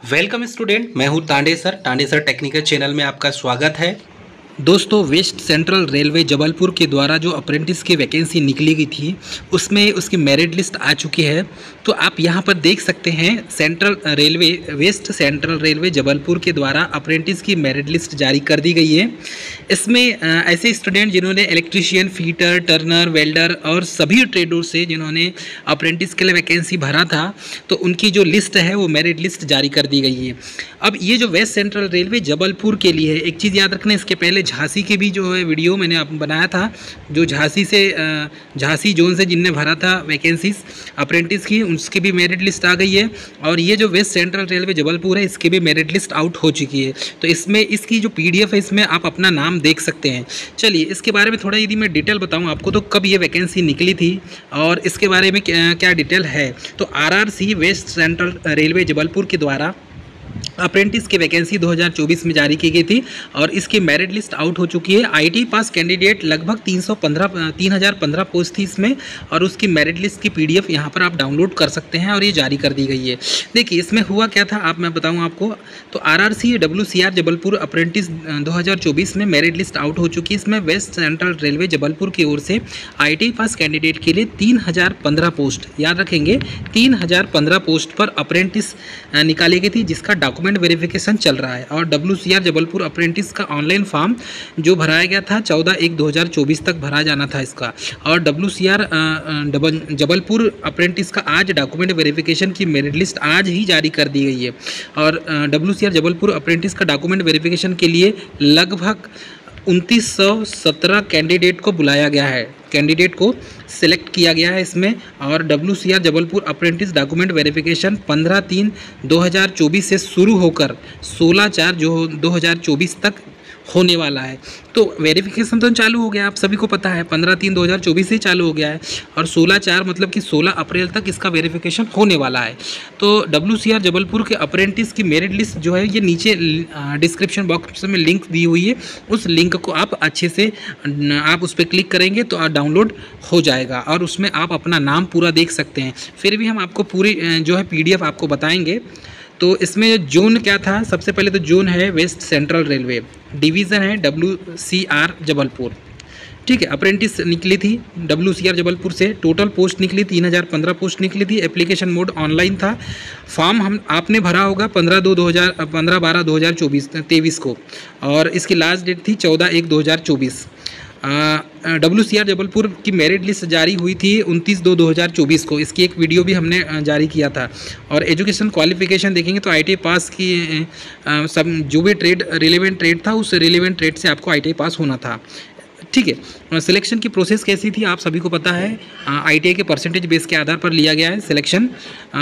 Welcome student, मैं हूं Tande sir technical channel में आपका स्वागत है। दोस्तों, वेस्ट सेंट्रल रेलवे जबलपुर के द्वारा जो अप्रेंटिस की वैकेंसी निकली गई थी उसमें उसकी मेरिट लिस्ट आ चुकी है। तो आप यहां पर देख सकते हैं वेस्ट सेंट्रल रेलवे जबलपुर के द्वारा अप्रेंटिस की मेरिट लिस्ट जारी कर दी गई है। इसमें ऐसे स्टूडेंट जिन्होंने इलेक्ट्रीशियन, फीटर, टर्नर, वेल्डर और सभी ट्रेडों से जिन्होंने अप्रेंटिस के लिए वैकेंसी भरा था, तो उनकी जो लिस्ट है वो मेरिट लिस्ट जारी कर दी गई है। अब ये जो वेस्ट सेंट्रल रेलवे जबलपुर के लिए है, एक चीज़ याद रखना, इसके पहले झांसी के भी जो है वीडियो मैंने बनाया था, जो झांसी जोन से जिनने भरा था वैकेंसीज अप्रेंटिस की, उसकी भी मेरिट लिस्ट आ गई है। और ये जो वेस्ट सेंट्रल रेलवे जबलपुर है, इसकी भी मेरिट लिस्ट आउट हो चुकी है। तो इसमें इसकी जो PDF है, इसमें आप अपना नाम देख सकते हैं। चलिए, इसके बारे में थोड़ा यदि मैं डिटेल बताऊं आपको, तो कब ये वैकेंसी निकली थी और इसके बारे में क्या डिटेल है। तो RRC west central railway Jabalpur के द्वारा अप्रेंटिस की वैकेंसी 2024 में जारी की गई थी और इसकी मेरिट लिस्ट आउट हो चुकी है। IT पास कैंडिडेट लगभग 3015 पोस्ट थी इसमें, और उसकी मेरिट लिस्ट की PDF यहाँ पर आप डाउनलोड कर सकते हैं और ये जारी कर दी गई है। देखिए, इसमें हुआ क्या था, मैं बताऊँ आपको। तो RRC WCR जबलपुर अप्रेंटिस 2024 में मेरिट लिस्ट आउट हो चुकी है। इसमें वेस्ट सेंट्रल रेलवे जबलपुर की ओर से IT पास कैंडिडेट के लिए 3015 पोस्ट, याद रखेंगे 3015 पोस्ट पर अप्रेंटिस निकाली गई थी, जिसका डॉक्यूमेंट वेरिफिकेशन चल रहा है। और WCR जबलपुर अप्रेंटिस का ऑनलाइन फॉर्म जो भराया गया था 14/1/2024 तक भरा जाना था इसका। और WCR जबलपुर अप्रेंटिस का आज डॉक्यूमेंट वेरिफिकेशन की मेरिट लिस्ट आज ही जारी कर दी गई है। और WCR जबलपुर अप्रेंटिस का डॉक्यूमेंट वेरिफिकेशन के लिए लगभग 2917 कैंडिडेट को बुलाया गया है, कैंडिडेट को सिलेक्ट किया गया है इसमें। और WCR Jabalpur apprentice document verification 15/3/2024 से शुरू होकर 16/4/2024 तक होने वाला है। तो वेरिफिकेशन तो चालू हो गया, आप सभी को पता है, 15/3/2024 से चालू हो गया है और 16/4 मतलब कि 16 अप्रैल तक इसका वेरिफिकेशन होने वाला है। तो WCR जबलपुर के अप्रेंटिस की मेरिट लिस्ट जो है, ये नीचे डिस्क्रिप्शन बॉक्स में लिंक दी हुई है, उस लिंक को आप अच्छे से आप उस पर क्लिक करेंगे तो डाउनलोड हो जाएगा और उसमें आप अपना नाम पूरा देख सकते हैं। फिर भी हम आपको पूरी जो है PDF आपको बताएंगे। तो इसमें जोन क्या था, सबसे पहले तो जोन है वेस्ट सेंट्रल रेलवे, डिवीज़न है WCR जबलपुर, ठीक है। अप्रेंटिस निकली थी WCR जबलपुर से, टोटल पोस्ट निकली 3015 पोस्ट निकली थी। एप्लीकेशन मोड ऑनलाइन था। फॉर्म आपने भरा होगा 15/12/2023 को, और इसकी लास्ट डेट थी 14/1/2024। WCR जबलपुर की मेरिट लिस्ट जारी हुई थी 29/2/2024 को। इसकी एक वीडियो भी हमने जारी किया था। और एजुकेशन क्वालिफिकेशन देखेंगे तो ITI पास की सब जो भी ट्रेड रिलेवेंट ट्रेड था, उस रिलेवेंट ट्रेड से आपको ITI पास होना था, ठीक है। सिलेक्शन की प्रोसेस कैसी थी आप सभी को पता है, ITI के परसेंटेज बेस के आधार पर लिया गया है सिलेक्शन।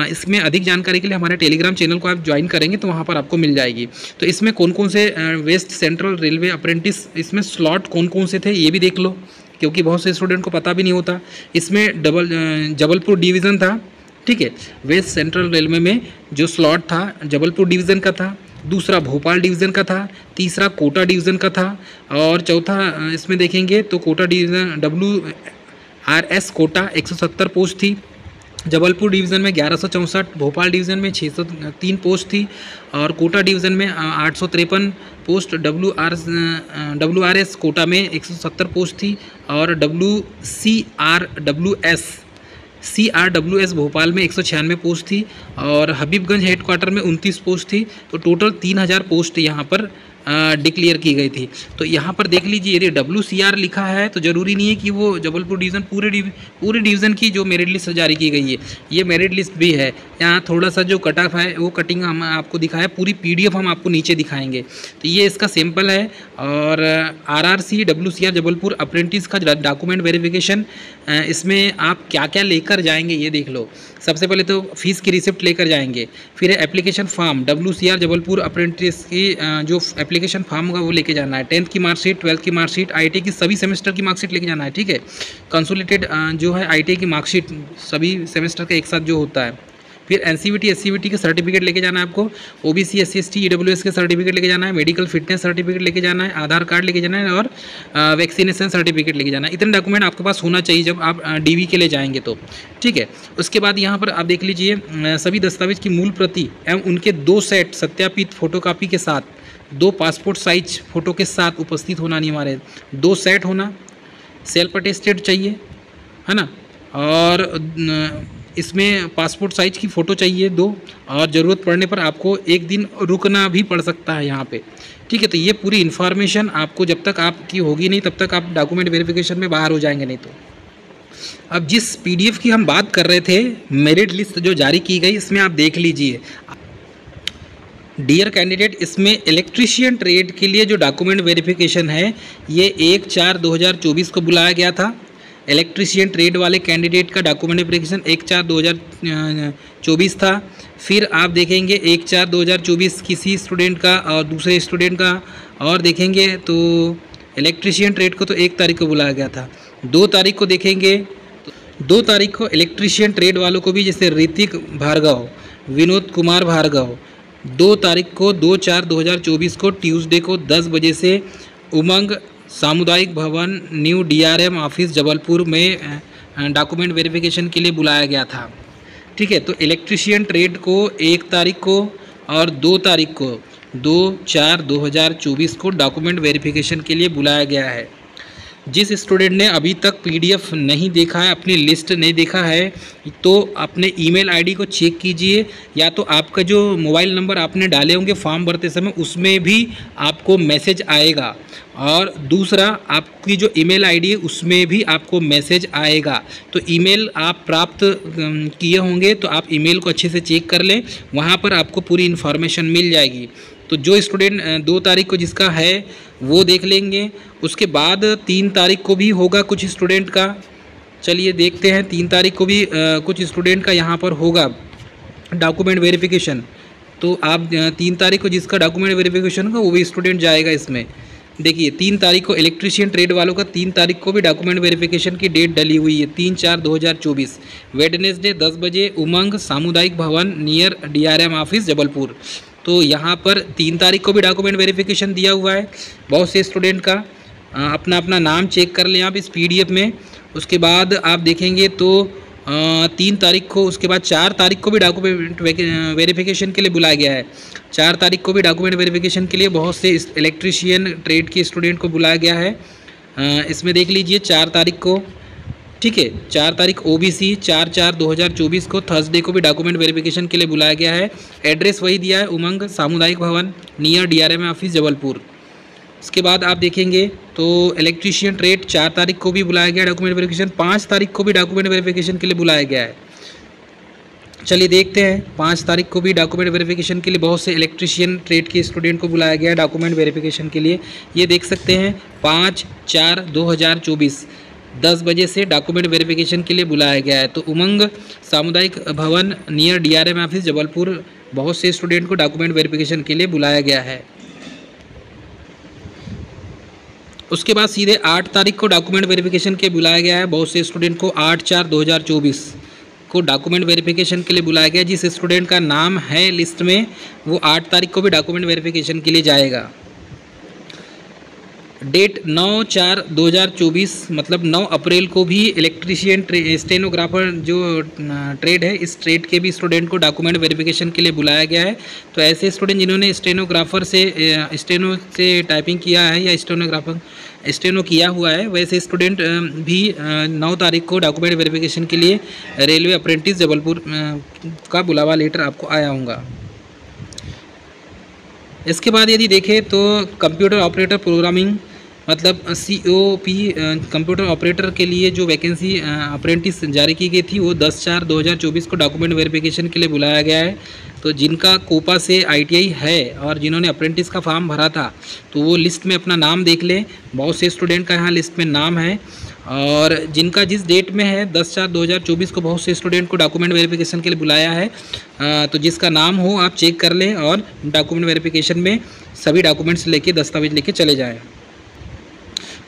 इसमें अधिक जानकारी के लिए हमारे टेलीग्राम चैनल को आप ज्वाइन करेंगे तो वहाँ पर आपको मिल जाएगी। तो इसमें कौन कौन से वेस्ट सेंट्रल रेलवे अप्रेंटिस, इसमें स्लॉट कौन कौन से थे ये भी देख लो, क्योंकि बहुत से स्टूडेंट को पता भी नहीं होता। इसमें जबलपुर डिवीज़न था, ठीक है। वेस्ट सेंट्रल रेलवे में जो स्लॉट था जबलपुर डिवीज़न का था, दूसरा भोपाल डिवीज़न का था, तीसरा कोटा डिवीज़न का था, और चौथा इसमें देखेंगे तो Kota division WRS Kota 170 post थी। जबलपुर डिवीज़न में 1164, भोपाल डिवीज़न में 603 पोस्ट थी, और कोटा डिवीज़न में 853 पोस्ट, WRS कोटा में 170 पोस्ट थी, और CRWS भोपाल में 196 पोस्ट थी, और हबीबगंज हेडक्वार्टर में 29 पोस्ट थी। तो टोटल 3000 पोस्ट यहाँ पर डिक्लेयर की गई थी। तो यहाँ पर देख लीजिए, यदि WCR लिखा है तो ज़रूरी नहीं है कि वो जबलपुर डिवीज़न पूरे डिवीज़न की जो मेरिट लिस्ट जारी की गई है, ये मेरिट लिस्ट भी है। यहाँ थोड़ा सा जो कट ऑफ है वो कटिंग हम आपको दिखाया, पूरी PDF हम आपको नीचे दिखाएंगे। तो ये इसका सैंपल है। और RRC WCR जबलपुर अप्रेंटिस का डॉक्यूमेंट वेरिफिकेशन, इसमें आप क्या क्या लेकर जाएंगे ये देख लो। सबसे पहले तो फीस की रिसिप्ट लेकर जाएंगे, फिर application form, WCR Jabalpur apprentice की जो एप्लीकेशन फॉर्म होगा वो लेके जाना है। 10th की मार्कशीट, 12th की मार्कशीट, ITI की सभी सेमेस्टर की मार्कशीट लेके जाना है, ठीक है। कंसोलिडेटेड जो है ITI की मार्कशीट सभी सेमेस्टर का एक साथ जो होता है फिर एनसीवीटी एससीवीटी के सर्टिफिकेट लेके जाना है आपको, ओबीसी एससी एसटी ईडब्ल्यूएस के सर्टिफिकेट लेके जाना है, मेडिकल फिटनेस सर्टिफिकेट लेके जाना है, आधार कार्ड लेके जाना है और वैक्सीनेशन सर्टिफिकेट लेके जाना है। इतने डॉक्यूमेंट आपके पास होना चाहिए जब आप डीवी के लिए जाएंगे तो, ठीक है। उसके बाद यहाँ पर आप देख लीजिए सभी दस्तावेज की मूल प्रति एवं उनके 2 सेट सत्यापित फोटोकॉपी के साथ 2 पासपोर्ट साइज फ़ोटो के साथ उपस्थित होना अनिवार्य है। 2 सेट होना, सेल्फ अटेस्टेड चाहिए, है ना, और इसमें पासपोर्ट साइज की फ़ोटो चाहिए 2, और ज़रूरत पड़ने पर आपको 1 दिन रुकना भी पड़ सकता है यहाँ पे, ठीक है। तो ये पूरी इन्फॉर्मेशन आपको जब तक आपकी होगी नहीं तब तक आप डॉक्यूमेंट वेरिफिकेशन में बाहर हो जाएंगे नहीं तो। अब जिस पीडीएफ की हम बात कर रहे थे, मेरिट लिस्ट जो जारी की गई, इसमें आप देख लीजिए डियर कैंडिडेट, इसमें इलेक्ट्रीशियन ट्रेड के लिए जो डॉक्यूमेंट वेरिफिकेशन है ये 1/4/2024 को बुलाया गया था। इलेक्ट्रीशियन ट्रेड वाले कैंडिडेट का डॉक्यूमेंट वेरिफिकेशन 1/4/2024 था। फिर आप देखेंगे 1/4/2024 किसी स्टूडेंट का और दूसरे स्टूडेंट का, और देखेंगे तो इलेक्ट्रीशियन ट्रेड को तो 1 तारीख को बुलाया गया था। 2 तारीख को देखेंगे तो 2 तारीख को इलेक्ट्रीशियन ट्रेड वालों को भी, जैसे ऋतिक भार्गव, विनोद कुमार भार्गव, 2 तारीख को 2/4/2024 को ट्यूसडे को 10 बजे से उमंग सामुदायिक भवन न्यू डीआरएम ऑफिस जबलपुर में डॉक्यूमेंट वेरिफिकेशन के लिए बुलाया गया था, ठीक है। तो इलेक्ट्रीशियन ट्रेड को 1 तारीख को और 2 तारीख को 2/4/2024 को डॉक्यूमेंट वेरिफिकेशन के लिए बुलाया गया है। जिस स्टूडेंट ने अभी तक पीडीएफ नहीं देखा है, अपनी लिस्ट नहीं देखा है, तो अपने ईमेल आईडी को चेक कीजिए, या तो आपका जो मोबाइल नंबर आपने डाले होंगे फॉर्म भरते समय उसमें भी आपको मैसेज आएगा, और दूसरा आपकी जो ईमेल आईडी है उसमें भी आपको मैसेज आएगा। तो ईमेल आप प्राप्त किए होंगे तो आप ईमेल को अच्छे से चेक कर लें, वहाँ पर आपको पूरी इन्फॉर्मेशन मिल जाएगी। तो जो स्टूडेंट 2 तारीख को जिसका है वो देख लेंगे। उसके बाद 3 तारीख को भी होगा कुछ स्टूडेंट का, चलिए देखते हैं 3 तारीख को भी कुछ स्टूडेंट का यहाँ पर होगा डॉक्यूमेंट वेरिफिकेशन। तो आप 3 तारीख को जिसका डॉक्यूमेंट वेरिफिकेशन होगा वो भी स्टूडेंट जाएगा इसमें। देखिए 3 तारीख को इलेक्ट्रीशियन ट्रेड वालों का 3 तारीख को भी डॉक्यूमेंट वेरिफिकेशन की डेट डली हुई है, 3/4/2024 वेडनेसडे 10 बजे उमंग सामुदायिक भवन नियर डीआरएम ऑफिस जबलपुर। तो यहाँ पर 3 तारीख को भी डॉक्यूमेंट वेरिफिकेशन दिया हुआ है बहुत से स्टूडेंट का। अपना अपना नाम चेक कर लें आप इस पीडीएफ में। उसके बाद आप देखेंगे तो 3 तारीख को, उसके बाद 4 तारीख को भी डॉक्यूमेंट वेरिफिकेशन के लिए बुलाया गया है। 4 तारीख को भी डॉक्यूमेंट वेरिफिकेशन के लिए बहुत से इलेक्ट्रीशियन ट्रेड के स्टूडेंट को बुलाया गया है। इसमें देख लीजिए 4 तारीख को, ठीक है, 4 तारीख ओबीसी 4/4/2024 को थर्सडे को भी डॉक्यूमेंट वेरिफिकेशन के लिए बुलाया गया है। एड्रेस वही दिया है, उमंग सामुदायिक भवन नियर डीआरएम ऑफिस जबलपुर। इसके बाद आप देखेंगे तो इलेक्ट्रीशियन ट्रेड 4 तारीख को भी बुलाया गया डॉक्यूमेंट वेरिफिकेशन। 5 तारीख को भी डॉक्यूमेंट वेरिफिकेशन के लिए बुलाया गया है। चलिए देखते हैं 5 तारीख को भी डॉक्यूमेंट वेरिफिकेशन के लिए बहुत से इलेक्ट्रीशियन ट्रेड के स्टूडेंट को बुलाया गया है डॉक्यूमेंट वेरिफिकेशन के लिए। ये देख सकते हैं 5/4/2024 10 बजे से डॉक्यूमेंट वेरिफिकेशन के लिए बुलाया गया है। तो उमंग सामुदायिक भवन नियर डीआरएम ऑफिस जबलपुर बहुत से स्टूडेंट को डॉक्यूमेंट वेरिफिकेशन के लिए बुलाया गया है। उसके बाद सीधे 8 तारीख को डॉक्यूमेंट वेरिफिकेशन के बुलाया गया है बहुत से स्टूडेंट को। 8/4/2024 को डॉक्यूमेंट वेरिफिकेशन के लिए बुलाया गया। जिस स्टूडेंट का नाम है लिस्ट में वो 8 तारीख को भी डॉक्यूमेंट वेरिफिकेशन के लिए जाएगा। डेट 9/4/2024 मतलब 9 अप्रैल को भी इलेक्ट्रीशियन स्टेनोग्राफर जो ट्रेड है, इस ट्रेड के भी स्टूडेंट को डॉक्यूमेंट वेरिफिकेशन के लिए बुलाया गया है। तो ऐसे स्टूडेंट जिन्होंने स्टेनोग्राफर से स्टेनो से टाइपिंग किया है या स्टेनो किया हुआ है, वैसे स्टूडेंट भी 9 तारीख को डॉक्यूमेंट वेरिफिकेशन के लिए रेलवे अप्रेंटिस जबलपुर का बुलावा लेटर आपको आया होगा। इसके बाद यदि देखें तो कंप्यूटर ऑपरेटर प्रोग्रामिंग मतलब COP कंप्यूटर ऑपरेटर के लिए जो वैकेंसी अप्रेंटिस जारी की गई थी वो 10/4/2024 को डॉक्यूमेंट वेरिफिकेशन के लिए बुलाया गया है। तो जिनका कोपा से ITI है और जिन्होंने अप्रेंटिस का फॉर्म भरा था तो वो लिस्ट में अपना नाम देख लें। बहुत से स्टूडेंट का यहाँ लिस्ट में नाम है, और जिनका जिस डेट में है 10/4/2024 को बहुत से स्टूडेंट को डॉक्यूमेंट वेरिफिकेशन के लिए बुलाया है। तो जिसका नाम हो आप चेक कर लें और डॉक्यूमेंट वेरिफिकेशन में सभी डॉक्यूमेंट्स लेके दस्तावेज लेके चले जाएं।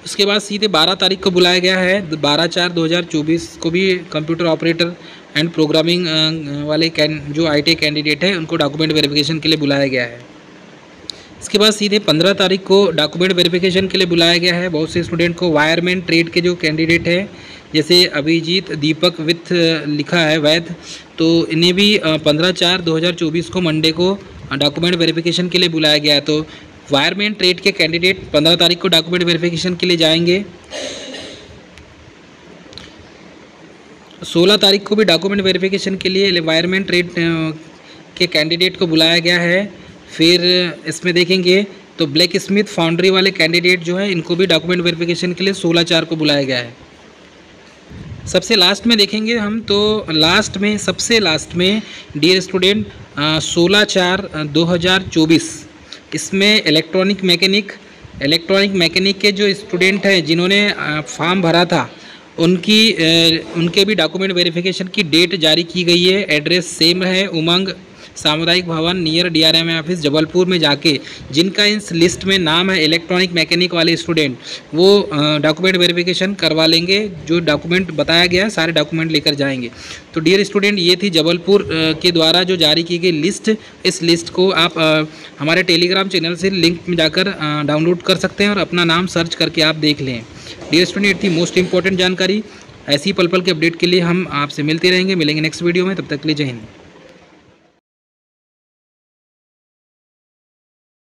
उसके बाद सीधे 12 तारीख को बुलाया गया है, 12/4/2024 को भी कंप्यूटर ऑपरेटर एंड प्रोग्रामिंग वाले जो ITI कैंडिडेट है उनको डॉक्यूमेंट वेरिफिकेशन के लिए बुलाया गया है। इसके बाद सीधे 15 तारीख को डॉक्यूमेंट वेरिफिकेशन के लिए बुलाया गया है बहुत से स्टूडेंट को। वायरमैन ट्रेड के जो कैंडिडेट है जैसे अभिजीत दीपक विथ लिखा है वैध, तो इन्हें भी 15/4/2024 को मंडे को डॉक्यूमेंट वेरिफिकेशन के लिए बुलाया गया है। तो वायरमैन ट्रेड के कैंडिडेट 15 तारीख को डॉक्यूमेंट वेरिफिकेशन के लिए जाएंगे। 16 तारीख को भी डॉक्यूमेंट वेरिफिकेशन के लिए वायरमैन ट्रेड के कैंडिडेट को बुलाया गया है। फिर इसमें देखेंगे तो ब्लैक स्मिथ फाउंड्री वाले कैंडिडेट जो है इनको भी डॉक्यूमेंट वेरिफिकेशन के लिए 16/4 को बुलाया गया है। सबसे लास्ट में देखेंगे हम तो सबसे लास्ट में डियर स्टूडेंट 16/4/2024 इसमें इलेक्ट्रॉनिक मैकेनिक के जो स्टूडेंट हैं जिन्होंने फॉर्म भरा था उनके भी डॉक्यूमेंट वेरिफिकेशन की डेट जारी की गई है। एड्रेस सेम है, उमंग सामुदायिक भवन नियर DRMA ऑफिस जबलपुर में जाके जिनका इस लिस्ट में नाम है इलेक्ट्रॉनिक मैकेनिक वाले स्टूडेंट वो डॉक्यूमेंट वेरिफिकेशन करवा लेंगे। जो डॉक्यूमेंट बताया गया है सारे डॉक्यूमेंट लेकर जाएंगे। तो डियर स्टूडेंट ये थी जबलपुर के द्वारा जो जारी की गई लिस्ट। इस लिस्ट को आप हमारे टेलीग्राम चैनल से लिंक में जाकर डाउनलोड कर सकते हैं और अपना नाम सर्च करके आप देख लें। डियर स्टूडेंट थी मोस्ट इंपॉर्टेंट जानकारी। ऐसी पल पल के अपडेट के लिए हम आपसे मिलते रहेंगे, मिलेंगे नेक्स्ट वीडियो में। तब तक के लिए जय हिंद।